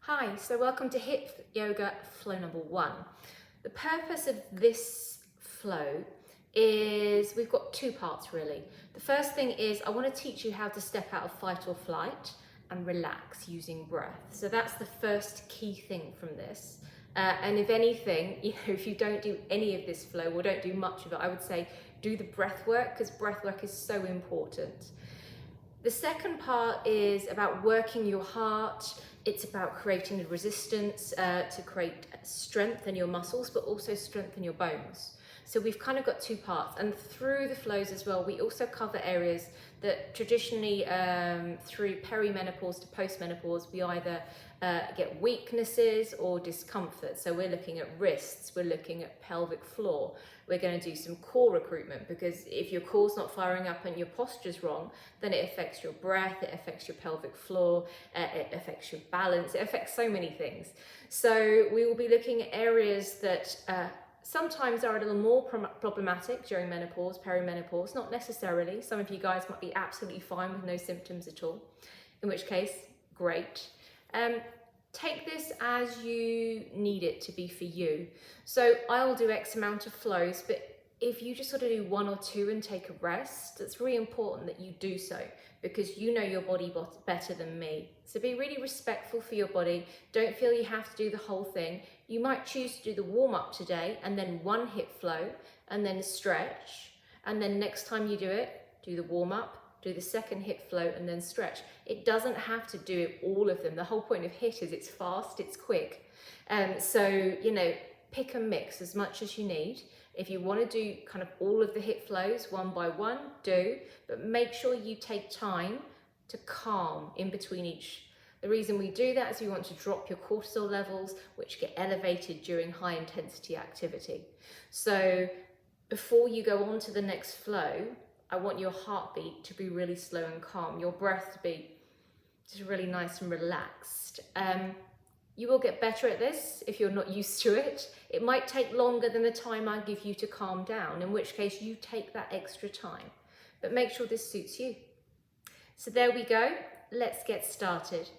Hi, so welcome to HIT Yoga Flow number 1. The purpose of this flow is we've got two parts really. The first thing is I want to teach you how to step out of fight or flight and relax using breath. So that's the first key thing from this. And if anything, if you don't do any of this flow or don't do much of it, I would say do the breath work, because breath work is so important. The second part is about working your heart. It's about creating the resistance to create strength in your muscles, but also strengthen your bones. So we've kind of got two parts, and through the flows as well, we also cover areas that traditionally through perimenopause to postmenopause, we either get weaknesses or discomfort. So we're looking at wrists, we're looking at pelvic floor, we're going to do some core recruitment, because if your core's not firing up and your posture's wrong, then it affects your breath, it affects your pelvic floor, it affects your balance, it affects so many things. So we will be looking at areas that sometimes are a little more problematic during menopause, perimenopause, not necessarily. Some of you guys might be absolutely fine with no symptoms at all, in which case, great. Take this as you need it to be for you. So I'll do X amount of flows, but if you just sort of do one or two and take a rest, it's really important that you do so, because you know your body better than me. So be really respectful for your body. Don't feel you have to do the whole thing. You might choose to do the warm up today and then one HIT flow and then stretch. And then next time you do it, do the warm up, do the second HIT flow and then stretch. It doesn't have to do all of them. The whole point of HIT is it's fast, it's quick. So, pick and mix as much as you need. If you want to do kind of all of the HIT flows one by one, do, but make sure you take time to calm in between each. The reason we do that is we want to drop your cortisol levels, which get elevated during high intensity activity. So before you go on to the next flow, I want your heartbeat to be really slow and calm, your breath to be just really nice and relaxed. You will get better at this if you're not used to it. It might take longer than the time I give you to calm down, in which case you take that extra time. But make sure this suits you. So there we go. Let's get started.